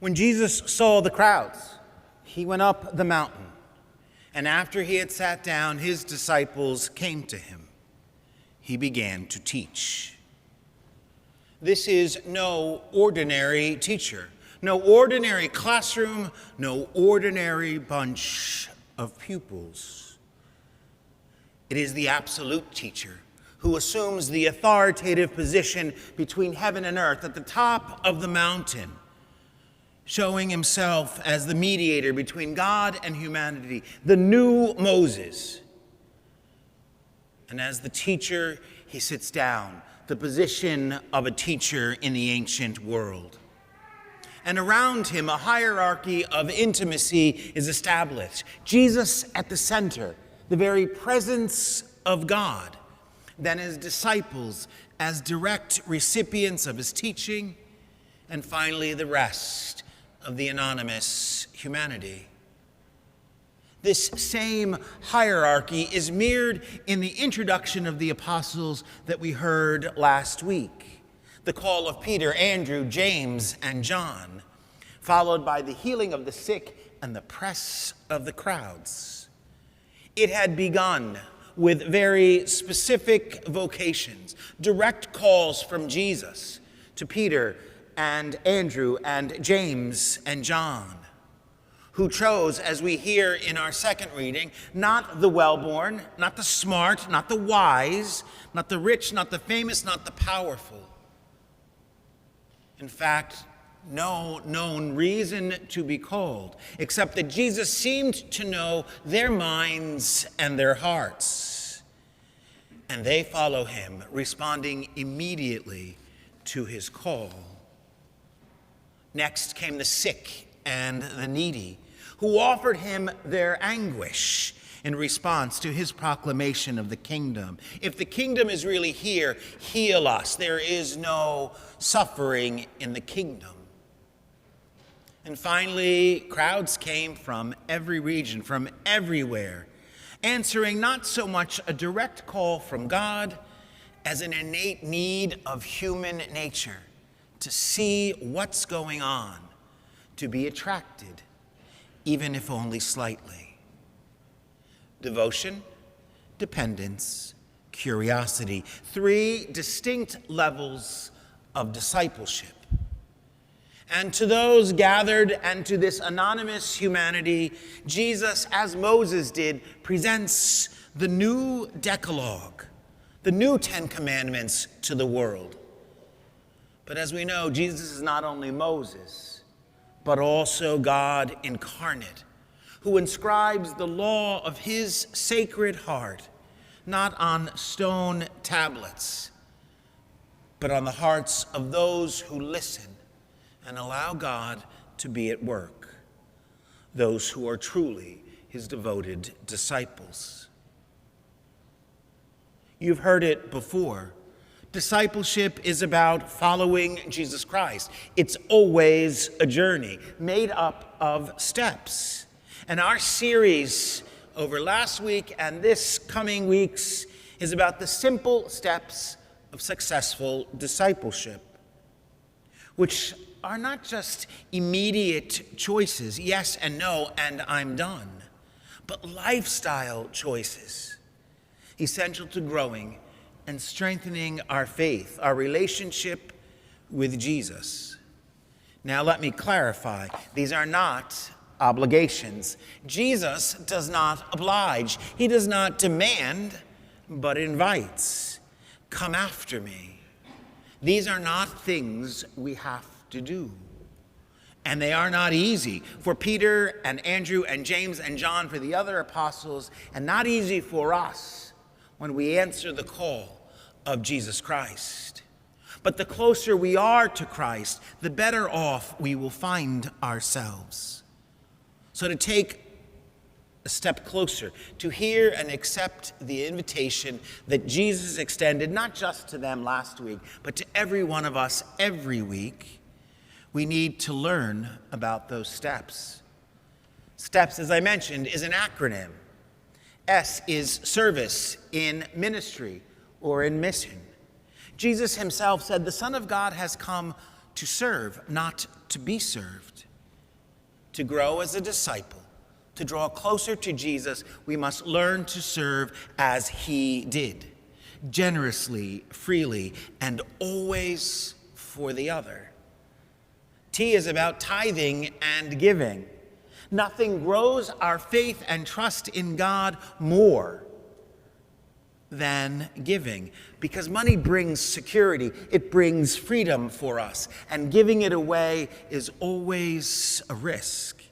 When Jesus saw the crowds, he went up the mountain, and after he had sat down, his disciples came to him. He began to teach. This is no ordinary teacher, no ordinary classroom, no ordinary bunch of pupils. It is the absolute teacher who assumes the authoritative position between heaven and earth at the top of the mountain, showing himself as the mediator between God and humanity, the new Moses. And as the teacher, he sits down, the position of a teacher in the ancient world. And around him, a hierarchy of intimacy is established. Jesus at the center, the very presence of God. Then his disciples as direct recipients of his teaching. And finally, the rest of the anonymous humanity. This same hierarchy is mirrored in the introduction of the apostles that we heard last week. The call of Peter, Andrew, James, and John, followed by the healing of the sick and the press of the crowds. It had begun with very specific vocations, direct calls from Jesus to Peter and Andrew and James and John, who chose, as we hear in our second reading, not the well-born, not the smart, not the wise, not the rich, not the famous, not the powerful. In fact, no known reason to be called, except that Jesus seemed to know their minds and their hearts. And they follow him, responding immediately to his call. Next came the sick and the needy, who offered him their anguish in response to his proclamation of the kingdom. If the kingdom is really here, heal us. There is no suffering in the kingdom. And finally, crowds came from every region, from everywhere, answering not so much a direct call from God as an innate need of human nature to see what's going on, to be attracted, even if only slightly. Devotion, dependence, curiosity, three distinct levels of discipleship. And to those gathered and to this anonymous humanity, Jesus, as Moses did, presents the new Decalogue, the new Ten Commandments to the world. But as we know, Jesus is not only Moses, but also God incarnate, who inscribes the law of his sacred heart, not on stone tablets, but on the hearts of those who listen and allow God to be at work, those who are truly his devoted disciples. You've heard it before. Discipleship is about following Jesus Christ. It's always a journey made up of steps. And our series over last week and this coming weeks is about the simple steps of successful discipleship, which are not just immediate choices, yes and no, and I'm done, but lifestyle choices, essential to growing and strengthening our faith, our relationship with Jesus. Now let me clarify, these are not obligations. Jesus does not oblige. He does not demand, but invites. Come after me. These are not things we have to do. And they are not easy for Peter and Andrew and James and John, for the other apostles, and not easy for us when we answer the call of Jesus Christ. But the closer we are to Christ, the better off we will find ourselves. So to take a step closer, to hear and accept the invitation that Jesus extended, not just to them last week, but to every one of us every week, we need to learn about those steps. STEPS, as I mentioned, is an acronym. S is service in ministry or in mission. Jesus himself said, "The Son of God has come to serve, not to be served." To grow as a disciple, to draw closer to Jesus, we must learn to serve as he did, generously, freely, and always for the other. T is about tithing and giving. Nothing grows our faith and trust in God more than giving, because money brings security, it brings freedom for us, and giving it away is always a risk.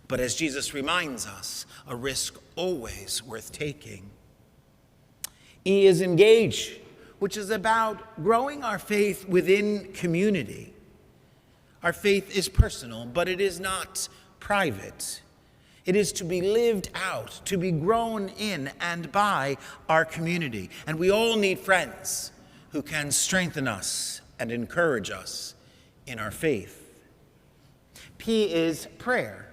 But as Jesus reminds us, a risk always worth taking. E is engage, which is about growing our faith within community. Our faith is personal, but it is not private. It is to be lived out, to be grown in and by our community. And we all need friends who can strengthen us and encourage us in our faith. P is prayer.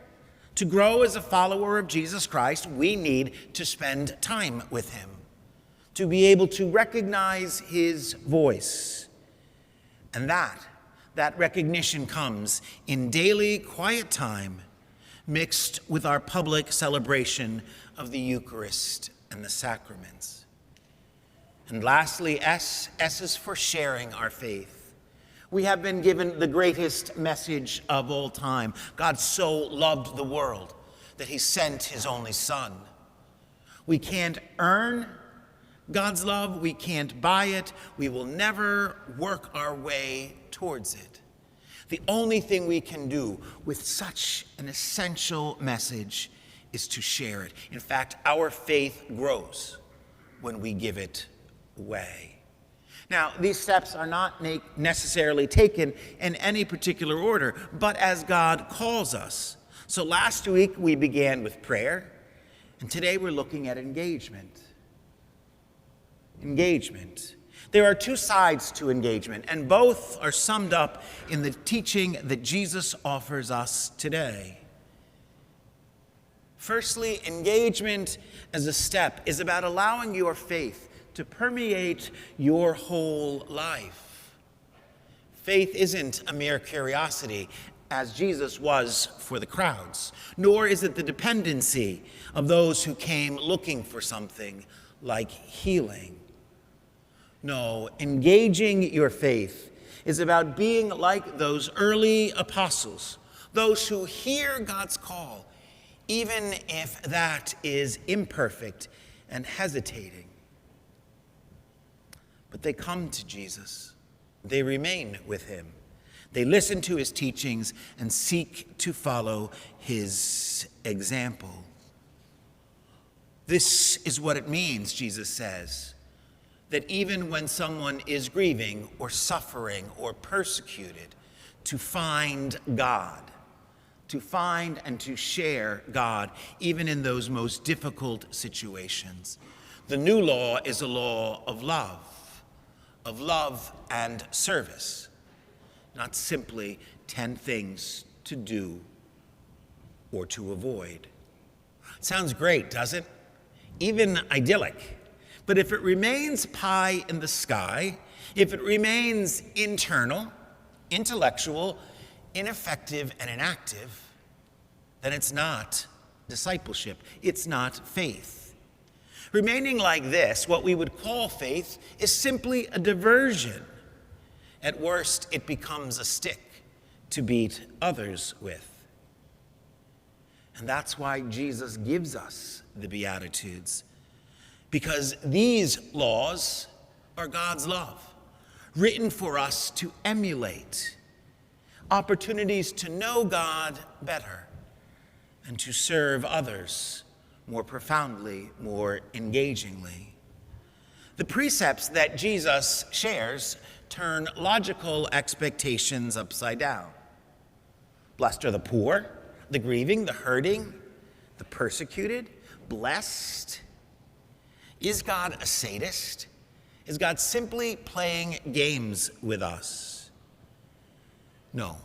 To grow as a follower of Jesus Christ, we need to spend time with him, to be able to recognize his voice. And that recognition comes in daily quiet time, mixed with our public celebration of the Eucharist and the sacraments. And lastly, S is for sharing our faith. We have been given the greatest message of all time. God so loved the world that he sent his only Son. We can't earn God's love, we can't buy it, we will never work our way towards it. The only thing we can do with such an essential message is to share it. In fact, our faith grows when we give it away. Now, these steps are not necessarily taken in any particular order, but as God calls us. So last week we began with prayer, and today we're looking at engagement. Engagement. There are two sides to engagement, and both are summed up in the teaching that Jesus offers us today. Firstly, engagement as a step is about allowing your faith to permeate your whole life. Faith isn't a mere curiosity, as Jesus was for the crowds, nor is it the dependency of those who came looking for something like healing. No, engaging your faith is about being like those early apostles, those who hear God's call, even if that is imperfect and hesitating. But they come to Jesus. They remain with him. They listen to his teachings and seek to follow his example. This is what it means, Jesus says, that even when someone is grieving or suffering or persecuted, to find God, to find and to share God, even in those most difficult situations. The new law is a law of love and service, not simply 10 things to do or to avoid. Sounds great, does it? Even idyllic. But if it remains pie in the sky, if it remains internal, intellectual, ineffective, and inactive, then it's not discipleship. It's not faith. Remaining like this, what we would call faith, is simply a diversion. At worst, it becomes a stick to beat others with. And that's why Jesus gives us the Beatitudes. Because these laws are God's love, written for us to emulate, opportunities to know God better and to serve others more profoundly, more engagingly. The precepts that Jesus shares turn logical expectations upside down. Blessed are the poor, the grieving, the hurting, the persecuted. Blessed. Is God a sadist? Is God simply playing games with us? No.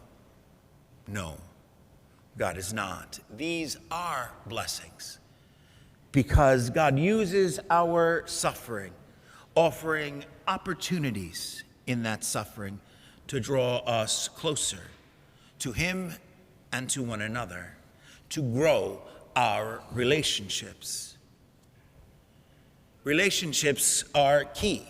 God is not. These are blessings because God uses our suffering, offering opportunities in that suffering to draw us closer to him and to one another. to grow our relationships. Relationships are key.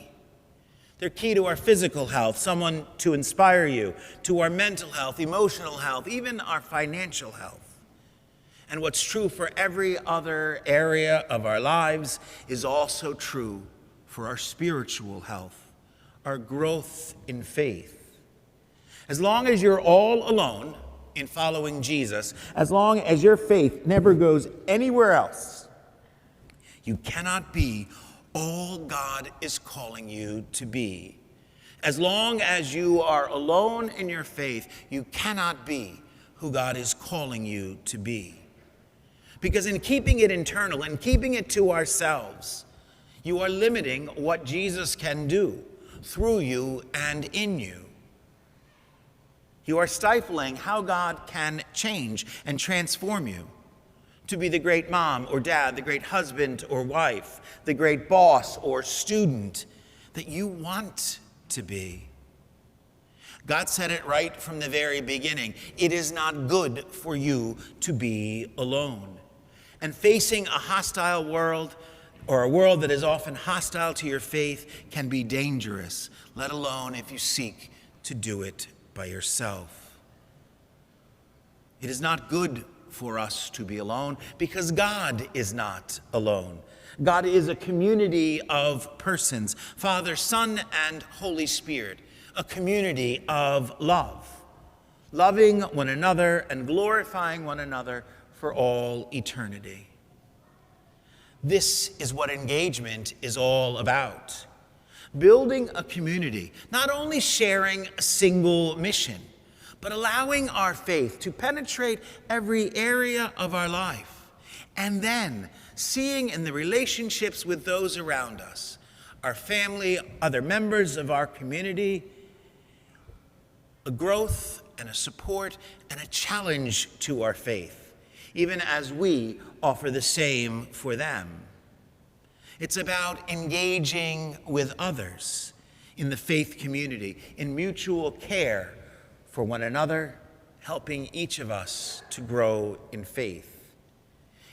They're key to our physical health, someone to inspire you, to our mental health, emotional health, even our financial health. And what's true for every other area of our lives is also true for our spiritual health, our growth in faith. As long as you're all alone in following Jesus, as long as your faith never goes anywhere else, you cannot be all God is calling you to be. As long as you are alone in your faith, you cannot be who God is calling you to be. Because in keeping it internal and keeping it to ourselves, you are limiting what Jesus can do through you and in you. You are stifling how God can change and transform you to be the great mom or dad, the great husband or wife, the great boss or student that you want to be. God said it right from the very beginning. It is not good for you to be alone. And facing a hostile world, or a world that is often hostile to your faith, can be dangerous, let alone if you seek to do it by yourself. It is not good for us to be alone because God is not alone. God is a community of persons, Father, Son, and Holy Spirit, a community of love, loving one another and glorifying one another for all eternity. This is what engagement is all about. Building a community, not only sharing a single mission, but allowing our faith to penetrate every area of our life, and then seeing in the relationships with those around us, our family, other members of our community, a growth and a support and a challenge to our faith, even as we offer the same for them. It's about engaging with others in the faith community, in mutual care for one another, helping each of us to grow in faith.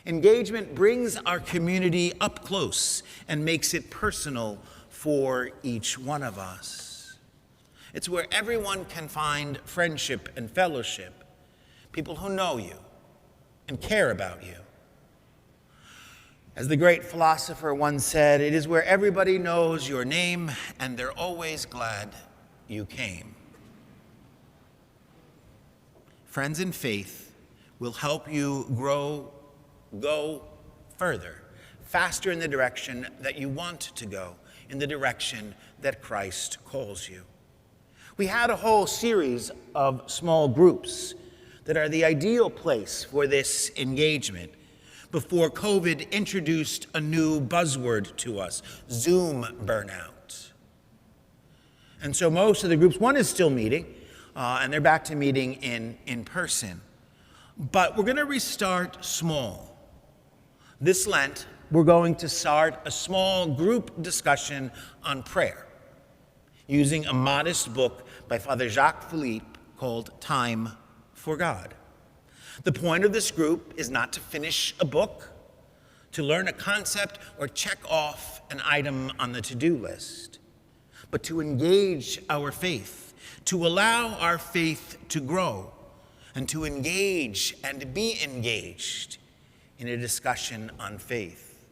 Engagement brings our community up close and makes it personal for each one of us. It's where everyone can find friendship and fellowship, people who know you and care about you. As the great philosopher once said, it is where everybody knows your name and they're always glad you came. Friends in faith will help you go further, faster in the direction that you want to go, in the direction that Christ calls you. We had a whole series of small groups that are the ideal place for this engagement before COVID introduced a new buzzword to us, Zoom burnout. And so most of the groups, one is still meeting, and they're back to meeting in person. But we're going to restart small. This Lent, we're going to start a small group discussion on prayer using a modest book by Father Jacques Philippe called Time for God. The point of this group is not to finish a book, to learn a concept, or check off an item on the to-do list, but to engage our faith, to allow our faith to grow, and to engage and be engaged in a discussion on faith.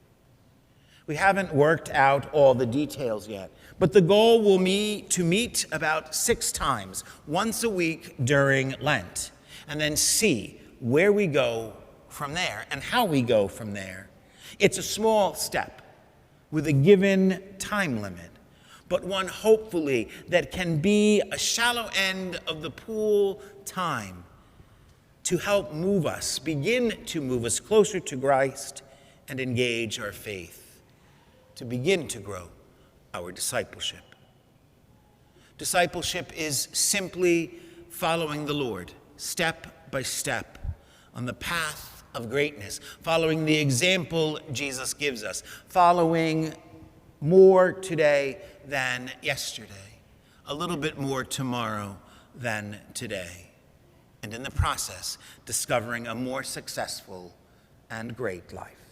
We haven't worked out all the details yet, but the goal will be to meet about 6 times, once a week during Lent, and then see where we go from there and how we go from there. It's a small step with a given time limit, but one hopefully that can be a shallow end of the pool time to help begin to move us closer to Christ and engage our faith, to begin to grow our discipleship. Discipleship is simply following the Lord, step by step, on the path of greatness, following the example Jesus gives us, following more today than yesterday, a little bit more tomorrow than today. and in the process, discovering a more successful and great life.